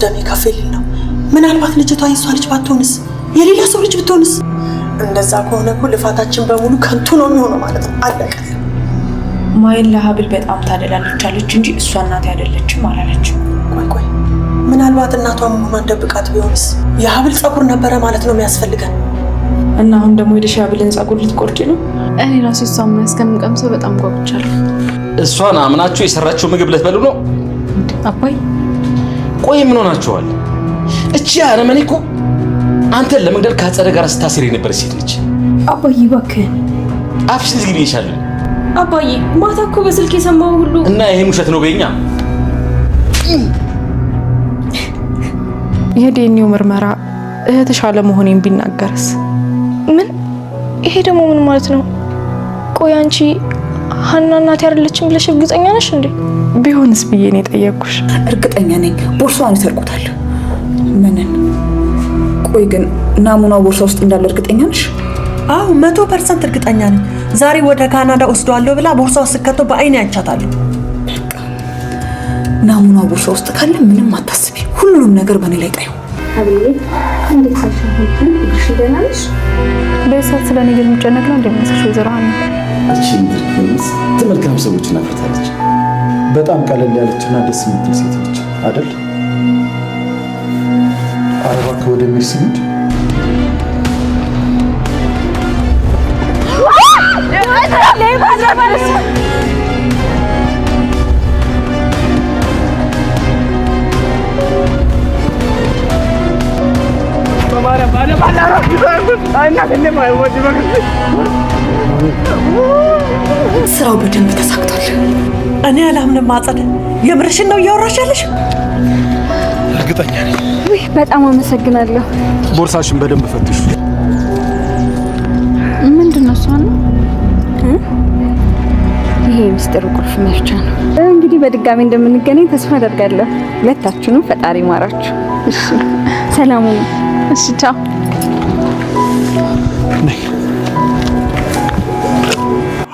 ደሜ ከፍል ነው ምናልባት ልጅቷ የሷ ልጅ ባትሆንስ የሌላ ሰው ልጅ ብትሆንስ እንደዛ ከሆነ እኮ ልፋታችን በሙሉ ከንቱ ነው የሚሆነው ማለት ነው አለቀ ማይል ለሀብል በጣም ታደላለች አለች እንጂ እሷ እናት አይደለችም አላለችም ቆይ ምናልባት እናቷ መሆኗን ደብቃት ቢሆንስ የሀብል ጸጉር ነበረ ማለት ነው የሚያስፈልገን እና አሁን ደግሞ ሄደሽ የሀብልን ጸጉር ልትቆርጪ ነው እኔ ራሴ እሷን እስከምቀምሰው በጣም ጓጉቻለሁ እሷን አምናችሁ የሰራችው ምግብ ልትበሉ ነው አባይ ቆይ ምን ሆናችኋል እቺ አረመኔ እኮ አንተን ለመግደል ካጸደ ጋር ስታስር የነበረ ሴት ነች አባዬ እባክህ አፍሽን ዝግኝ ይሻላል አባዬ ማታ እኮ በስልክ የሰማው ሁሉ እና ይሄን ውሸት ነው በእኛ የዲኤንኤው ምርመራ እህትሽ አለመሆኔን ቢናገርስ ምን ይሄ ደግሞ ምን ማለት ነው ቆይ አንቺ ሀና እናት አይደለችም ብለሽ እርግጠኛ ነሽ እንዴ ቢሆንስ ብዬ ነው የጠየቅኩሽ እርግጠኛ ነኝ ቦርሳዋን ይሰርቁታል ምንን ቆይ ግን ናሙናው ቦርሳ ውስጥ እንዳለ እርግጠኛ ነሽ አዎ 100% እርግጠኛ ነኝ ዛሬ ወደ ካናዳ ወስዷለሁ ብላ ቦርሳው ስከተው በአይኔ ያቻታለሁ ናሙናው ቦርሳ ውስጥ ካለ ምንም አታስቢ ሁሉንም ነገር በእኔ ላይ ጣዩ አብዬ እንዴት ተሻሽልኩኝ እሺ ደህና ነሽ በሰዓት ስለኔ ግን ምጨነቅ ነው እንደሚያስሽ ወዘራን እቺ ምትልክምስ ተመልካም ሰዎች ናፈታለች በጣም ቀለል ያለችና ደስ የምትል ሴት ነች አይደል አረባከ ወደ ሚስሚድ ስራው በደንብ ተሳክቷል እኔ አላምንም ማጸደ የምርሽን ነው እያወራሽ ያለሽ እርግጠኛ ነኝ ውይ በጣም አመሰግናለሁ ቦርሳሽን በደንብ ፈትሹ ምንድነው እሷ ነው ይሄ ሚስጥር ቁልፍ መፍቻ ነው እንግዲህ በድጋሚ እንደምንገናኝ ተስፋ አደርጋለሁ ሁለታችሁንም ፈጣሪ ማራችሁ እሺ ሰላም ሁኑ እሺ ቻው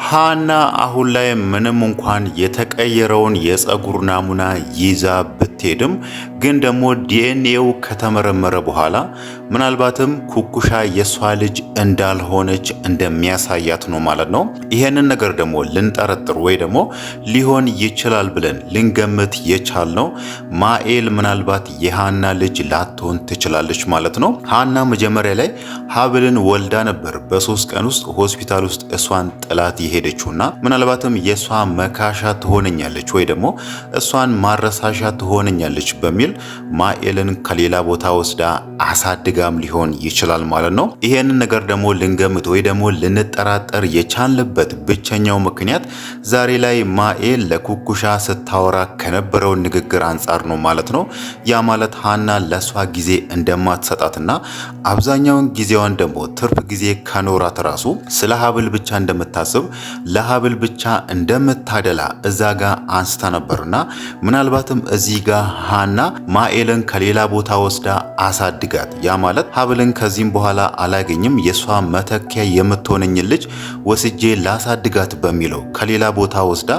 ሃና አሁን ላይ ምንም እንኳን የተቀየረውን የፀጉር ናሙና ይዛ ብትሄድም ግን ደግሞ ዲኤንኤው ከተመረመረ በኋላ ምናልባትም ኩኩሻ የሷ ልጅ እንዳልሆነች እንደሚያሳያት ነው ማለት ነው። ይሄንን ነገር ደግሞ ልንጠረጥር ወይ ደግሞ ሊሆን ይችላል ብለን ልንገምት የቻልነው ማኤል ምናልባት የሃና ልጅ ላትሆን ትችላለች ማለት ነው። ሃና መጀመሪያ ላይ ሀብልን ወልዳ ነበር በ3 ቀን ውስጥ ሆስፒታል ውስጥ እሷን ጥላት የሄደችውና ምናልባትም የሷ መካሻ ትሆነኛለች ወይ ደግሞ እሷን ማረሳሻ ትሆነኛለች በሚል ማኤልን ከሌላ ቦታ ወስዳ አሳድጋም ሊሆን ይችላል ማለት ነው። ይሄንን ነገር ደግሞ ልንገምት ወይ ደግሞ ልንጠራጠር የቻልንበት ብቸኛው ምክንያት ዛሬ ላይ ማኤል ለኩኩሻ ስታወራ ከነበረው ንግግር አንጻር ነው ማለት ነው። ያ ማለት ሃና ለሷ ጊዜ እንደማትሰጣትና አብዛኛውን ጊዜዋን ደግሞ ትርፍ ጊዜ ከኖራት ራሱ ስለ ሀብል ብቻ እንደምታስብ ለሀብል ብቻ እንደምታደላ እዛ ጋር አንስታ ነበርና ምናልባትም እዚህ ጋር ሃና ማኤልን ከሌላ ቦታ ወስዳ አሳድጋት ያ ማለት ሀብልን ከዚህም በኋላ አላገኝም የሷ መተኪያ የምትሆነኝ ልጅ ወስጄ ላሳድጋት በሚለው ከሌላ ቦታ ወስዳ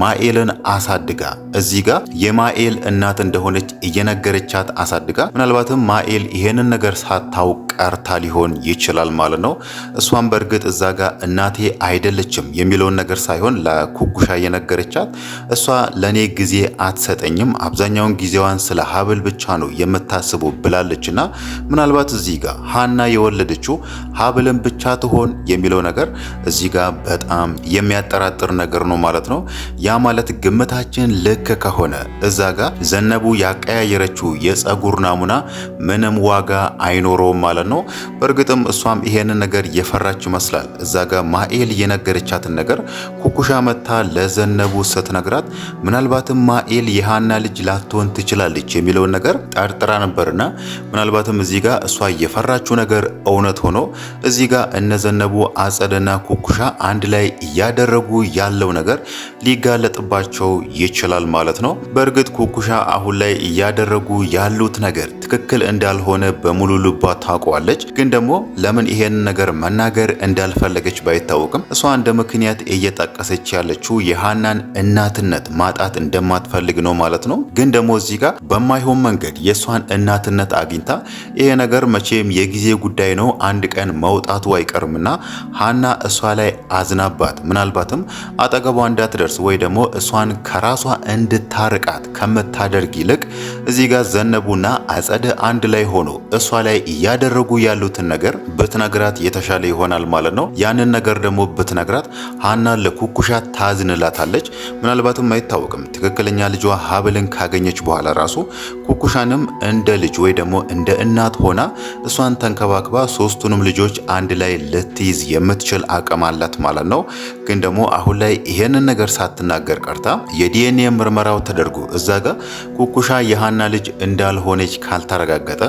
ማኤልን አሳድጋ እዚህ ጋር የማኤል እናት እንደሆነች እየነገረቻት አሳድጋ ምናልባትም ማኤል ይሄንን ነገር ሳታውቅ ቀርታ ሊሆን ይችላል ማለት ነው። እሷን በእርግጥ እዛ ጋር እናቴ አይደለችም የሚለውን ነገር ሳይሆን ለኩኩሻ የነገረቻት እሷ ለኔ ጊዜ አትሰጠኝም አብዛኛውን ጊዜዋን ስለ ሀብል ብቻ ነው የምታስበው ብላለችና ምናልባት እዚህ ጋር ሃና የወለደችው ሀብልን ብቻ ትሆን የሚለው ነገር እዚህ ጋር በጣም የሚያጠራጥር ነገር ነው ማለት ነው። ያ ማለት ግምታችን ልክ ከሆነ እዛ ጋር ዘነቡ ያቀያየረችው የፀጉር ናሙና ምንም ዋጋ አይኖረውም ማለት ነው። በእርግጥም እሷም ይሄንን ነገር የፈራች ይመስላል። እዛ ጋር ማኤል የነገረቻትን ነገር ኩኩሻ መታ ለዘነቡ ስትነግራት ምናልባትም ማኤል የሃና ልጅ ላትሆን ትችላለች የሚለውን ነገር ጠርጥራ ነበርና ምናልባትም እዚህ ጋር እሷ የፈራችው ነገር እውነት ሆኖ እዚህ ጋር እነዘነቡ አጸደና ኩኩሻ አንድ ላይ እያደረጉ ያለው ነገር ሊጋለጥባቸው ይችላል ማለት ነው። በእርግጥ ኩኩሻ አሁን ላይ እያደረጉ ያሉት ነገር ትክክል እንዳልሆነ በሙሉ ልቧ ታውቀዋለች። ታውቀዋለች። ግን ደግሞ ለምን ይሄን ነገር መናገር እንዳልፈለገች ባይታወቅም እሷ እንደ ምክንያት እየጠቀሰች ያለችው የሃናን እናትነት ማጣት እንደማትፈልግ ነው ማለት ነው። ግን ደግሞ እዚህ ጋር በማይሆን መንገድ የእሷን እናትነት አግኝታ ይሄ ነገር መቼም የጊዜ ጉዳይ ነው፣ አንድ ቀን መውጣቱ አይቀርምና ሃና እሷ ላይ አዝናባት ምናልባትም አጠገቧ እንዳትደርስ ወይ ደግሞ እሷን ከራሷ እንድታርቃት ከምታደርግ ይልቅ እዚህ ጋር ዘነቡና አጸደ አንድ ላይ ሆኖ እሷ ላይ እያደረጉ ያሉትን ነገር ብትነግራት የተሻለ ይሆናል ማለት ነው። ያንን ነገር ደግሞ ብትነግራት ሃና ለኩኩሻ ታዝንላታለች። ምናልባትም አይታወቅም ትክክለኛ ልጇ ሀብልን ካገኘች በኋላ ራሱ ኩኩሻንም እንደ ልጅ ወይ ደግሞ እንደ እናት ሆና እሷን ተንከባክባ ሶስቱንም ልጆች አንድ ላይ ልትይዝ የምትችል አቅም አላት ማለት ነው። ግን ደግሞ አሁን ላይ ይሄንን ነገር ሳትናገር ቀርታ የዲኤንኤ ምርመራው ተደርጎ እዛ ጋር ኩኩሻ የሃና ልጅ እንዳልሆነች ካልተረጋገጠ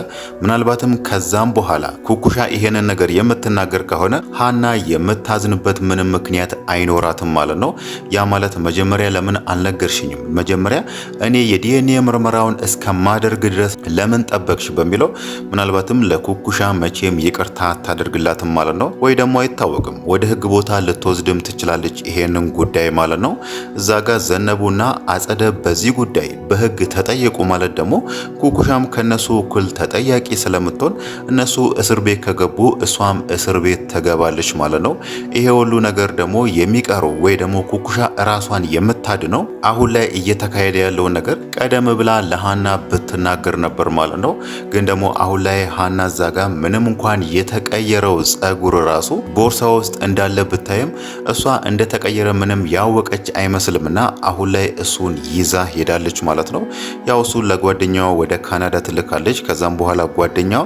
ምናልባትም ከዛም በኋላ ኩኩሻ ይሄንን ነገር የምትናገር ከሆነ ሃና የምታዝንበት ምንም ምክንያት አይኖራትም ማለት ነው። ያ ማለት መጀመሪያ ለምን አልነገርሽኝም? መጀመሪያ እኔ የዲኤንኤ ምርመራውን እስከማደርግ ድረስ ለምን ጠበቅሽ? በሚለው ምናልባትም ለኩኩሻ መቼም ይቅርታ ታደርግላትም ማለት ነው። ወይ ደግሞ አይታወቅም ወደ ህግ ቦታ ልትወስድም ትችላለች ይሄንን ጉዳይ ማለት ነው። እዛ ጋር ዘነቡና አጸደ በዚህ ጉዳይ በህግ ተጠየቁ ማለት ደግሞ ኩኩሻም ከነሱ እኩል ተጠያቂ ስለምትሆን እነሱ እስር ቤት ከገቡ እሷም እስር ቤት ተገባለች ማለት ነው። ይሄ ሁሉ ነገር ደግሞ የሚቀረው ወይ ደግሞ ኩኩሻ ራሷን የምታድነው አሁን ላይ እየተካሄደ ያለውን ነገር ቀደም ብላ ለሃና ብትናገር ነበር ማለት ነው። ግን ደግሞ አሁን ላይ ሃና ዛጋ ምንም እንኳን የተቀየረው ጸጉር ራሱ ቦርሳ ውስጥ እንዳለ ብታይም እሷ እንደተቀየረ ምንም ያወቀች አይመስልምና አሁን ላይ እሱን ይዛ ሄዳለች ማለት ነው። ያው እሱ ለጓደኛዋ ወደ ካናዳ ትልካለች። ከዛም በኋላ ጓደኛዋ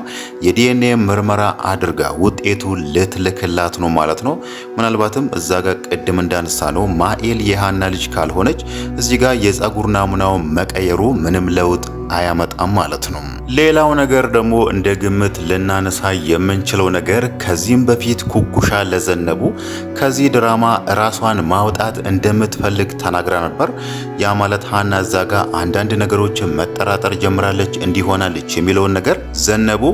የዲኤንኤ ምርመራ አድርጋ ውጤቱ ልትልክላት ነው ማለት ነው። ምናልባትም እዛ ጋር ቅድም እንዳነሳ ነው ማኤል የሃና ልጅ ካልሆነች እዚህ ጋር የጸጉር ናሙናው መቀየሩ ምንም ለውጥ አያመጣም ማለት ነው። ሌላው ነገር ደግሞ እንደ ግምት ልናነሳ የምንችለው ነገር ከዚህም በፊት ኩኩሻ ለዘነቡ ከዚህ ድራማ ራሷን ማውጣት እንደምትፈልግ ተናግራ ነበር። ያ ማለት ሃና ዛጋ አንዳንድ ነገሮችን መጠራጠር ጀምራለች እንዲሆናለች የሚለውን ነገር ዘነቡ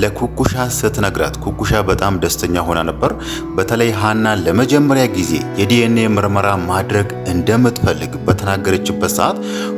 ለኩኩሻ ስትነግራት ኩኩሻ በጣም ደስተኛ ሆና ነበር። በተለይ ሃና ለመጀመሪያ ጊዜ የዲኤንኤ ምርመራ ማድረግ እንደምትፈልግ በተናገረችበት ሰዓት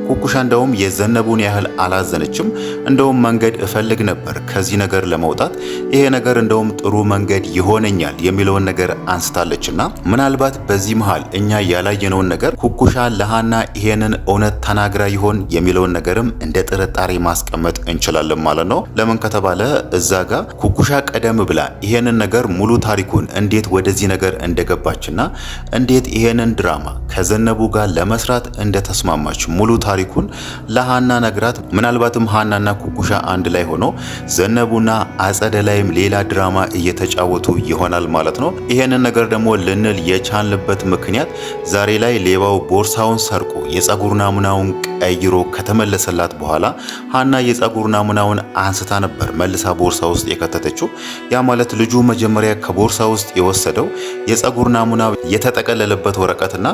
ኩኩሻ እንደውም የዘነቡን ያህል አላዘነችም። እንደውም መንገድ እፈልግ ነበር ከዚህ ነገር ለመውጣት፣ ይሄ ነገር እንደውም ጥሩ መንገድ ይሆነኛል የሚለውን ነገር አንስታለችና ምናልባት በዚህ መሃል እኛ ያላየነውን ነገር ኩኩሻ ለሃና ይሄንን እውነት ተናግራ ይሆን የሚለውን ነገርም እንደ ጥርጣሬ ማስቀመጥ እንችላለን ማለት ነው። ለምን ከተባለ እዛ ጋር ኩኩሻ ቀደም ብላ ይሄንን ነገር ሙሉ ታሪኩን እንዴት ወደዚህ ነገር እንደገባችና እንዴት ይሄንን ድራማ ከዘነቡ ጋር ለመስራት እንደተስማማች ሙሉ ታሪኩን ለሃና ነግራት ምናልባትም ሃናና ኩኩሻ አንድ ላይ ሆኖ ዘነቡና አጸደ ላይም ሌላ ድራማ እየተጫወቱ ይሆናል ማለት ነው። ይሄንን ነገር ደግሞ ልንል የቻልንበት ምክንያት ዛሬ ላይ ሌባው ቦርሳውን ሰርቆ የጸጉር ናሙናውን ቀይሮ ከተመለሰላት በኋላ ሃና የጸጉር ናሙናውን አንስታ ነበር መልሳ ቦርሳ ውስጥ የከተተችው። ያ ማለት ልጁ መጀመሪያ ከቦርሳ ውስጥ የወሰደው የጸጉር ናሙና የተጠቀለለበት ወረቀትና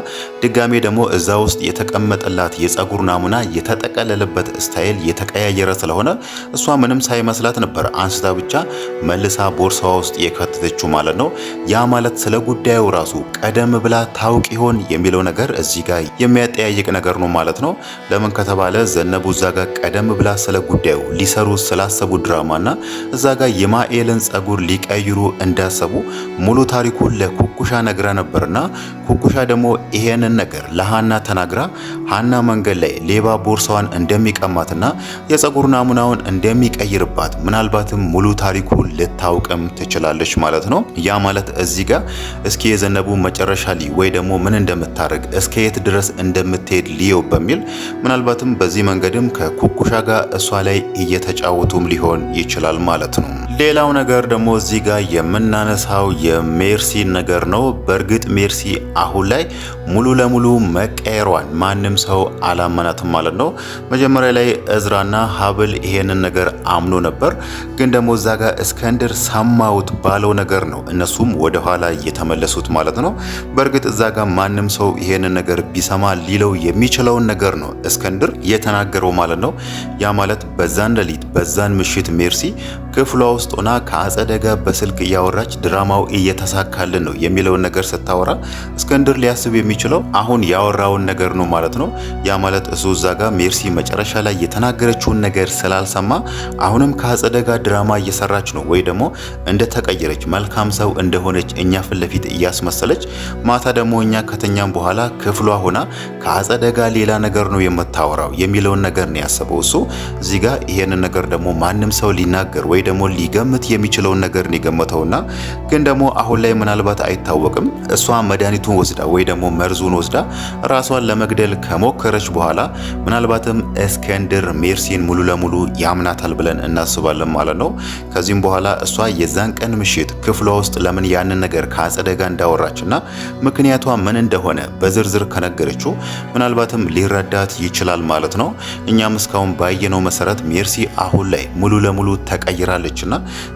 ድጋሜ ደግሞ እዛ ውስጥ የተቀመጠላት የጸጉር ናሙና የተጠቀለለበት ስታይል የተቀያየረ ስለሆነ እሷ ምንም ሳይመስላት ነበር አንስታ ብቻ መልሳ ቦርሳ ውስጥ የከተተችው ማለት ነው። ያ ማለት ስለ ጉዳዩ ራሱ ቀደም ብላ ታውቅ ይሆን የሚለው ነገር እዚህ ጋር የሚያጠያይቅ ነገር ነው ማለት ነው። ለምን ከተባለ ዘነቡ እዛ ጋር ቀደም ብላ ስለ ጉዳዩ ሊሰሩ ስላሰቡ ድራማና እዛ ጋር የማኤልን ጸጉር ሊቀይሩ እንዳሰቡ ሙሉ ታሪኩን ለኩኩሻ ነግራ ነበርና ኩኩሻ ደግሞ ይሄንን ነገር ለሃና ተናግራ ሃና መንገድ ላይ ሌባ ቦርሳዋን እንደሚቀማትና የጸጉር ናሙናውን እንደሚቀይርባት ምናልባትም ሙሉ ታሪኩን ልታውቅም ትችላለች ማለት ነው። ያ ማለት እዚህ ጋር እስኪ የዘነቡ መጨረሻ ላይ ወይ ደግሞ ምን እንደምታደርግ እስከ የት ድረስ እንደምትሄድ ሊየው በሚል ምናልባትም በዚህ መንገድም ከኩኩሻ ጋር እሷ ላይ እየተጫወቱም ሊሆን ይችላል ማለት ነው። ሌላው ነገር ደግሞ እዚህ ጋር የምናነሳው የሜርሲ ነገር ነው። በእርግጥ ሜርሲ አሁን ላይ ሙሉ ለሙሉ መቀየሯን ማንም ሰው አላመናትም ማለት ነው። መጀመሪያ ላይ እዝራና ሀብል ይሄንን ነገር አምኖ ነበር። ግን ደግሞ እዛ ጋር እስከንድር ሰማውት ባለው ነገር ነው እነሱም ወደ ኋላ እየተመለሱት ማለት ነው። በእርግጥ እዛ ጋር ማንም ሰው ይሄንን ነገር ቢሰማ ሊለው የሚችለውን ነገር ነው እስከንድር የተናገረው ማለት ነው። ያ ማለት በዛን ሌሊት በዛን ምሽት ሜርሲ ክፍሏ ውስጥ ሆና ከአጸደ ጋር በስልክ እያወራች ድራማው እየተሳካልን ነው የሚለውን ነገር ስታወራ እስክንድር ሊያስብ የሚችለው አሁን ያወራውን ነገር ነው ማለት ነው። ያ ማለት እሱ እዛ ጋር ሜርሲ መጨረሻ ላይ የተናገረችውን ነገር ስላልሰማ አሁንም ከአጸደ ጋር ድራማ እየሰራች ነው ወይ ደግሞ እንደተቀየረች መልካም ሰው እንደሆነች እኛ ፊት ለፊት እያስመሰለች ማታ ደግሞ እኛ ከተኛም በኋላ ክፍሏ ሆና ከአጸደ ጋር ሌላ ነገር ነው የምታወራው የሚለውን ነገር ነው ያሰበው እሱ። እዚህ ጋር ይሄንን ነገር ደግሞ ማንም ሰው ሊናገር ወይ ደግሞ ሊገምት የሚችለውን ነገር ነው የገመተውና ግን ደግሞ አሁን ላይ ምናልባት አይታወቅም እሷ መድኃኒቱን ወስዳ ወይ ደግሞ መርዙን ወስዳ ራሷን ለመግደል ከሞከረች በኋላ ምናልባትም እስክንድር ሜርሲን ሙሉ ለሙሉ ያምናታል ብለን እናስባለን ማለት ነው። ከዚህም በኋላ እሷ የዛን ቀን ምሽት ክፍሏ ውስጥ ለምን ያንን ነገር ከአጸደ ጋር እንዳወራችና ምክንያቷ ምን እንደሆነ በዝርዝር ከነገረችው ምናልባትም ሊረዳት ይችላል ማለት ነው። እኛም እስካሁን ባየነው መሰረት ሜርሲ አሁን ላይ ሙሉ ለሙሉ ተቀይራለችና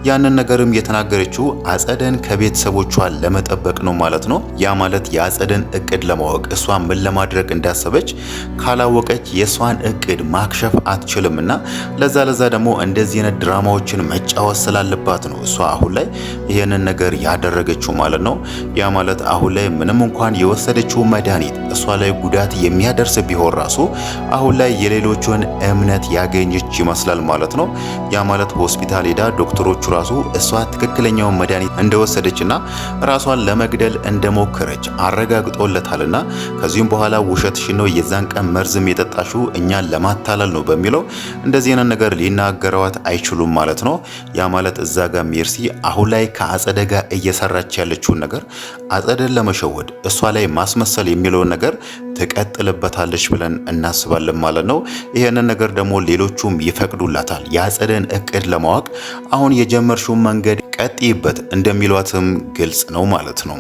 ያንን ነገርም የተናገረችው አጸደን ከቤተሰቦቿ ለመጠበቅ ነው ማለት ነው። ያ ማለት የአጸደን እቅድ ለማወቅ እሷ ምን ለማድረግ እንዳሰበች ካላወቀች የሷን እቅድ ማክሸፍ አትችልምና ለዛ ደግሞ እንደዚህ አይነት ድራማዎችን መጫወት ስላለባት ነው እሷ አሁን ላይ ይሄንን ነገር ያደረገችው ማለት ነው። ያ ማለት አሁን ላይ ምንም እንኳን የወሰደችው መድኃኒት እሷ ላይ ጉዳት የሚያደርስ ቢሆን ራሱ አሁን ላይ የሌሎቹን እምነት ያገኘች ይመስላል ማለት ነው። ያ ማለት ሆስፒታል ሄዳ ዶክተሮቹ ራሱ እሷ ትክክለኛውን መድኃኒት እንደወሰደችና ራሷን ለመግደል እንደሞከረች አረጋግጦለታልና ከዚህም በኋላ ውሸትሽን ነው የዛን ቀን መርዝም የጠጣሽው እኛን ለማታለል ነው በሚለው እንደዚህ አይነት ነገር ሊናገረዋት አይችሉም ማለት ነው። ያ ማለት እዛ ጋር ሜርሲ አሁን ላይ ከአጸደ ጋር እየሰራች ያለችውን ነገር አጸደን ለመሸወድ እሷ ላይ ማስመሰል የሚለውን ነገር ትቀጥልበታለች ብለን እናስባለን ማለት ነው። ይሄንን ነገር ደግሞ ሌሎቹም ይፈቅዱላታል። የአጸደን እቅድ ለማወቅ አሁን የጀመርሽውን መንገድ ቀጥይበት እንደሚሏትም ግልጽ ነው ማለት ነው።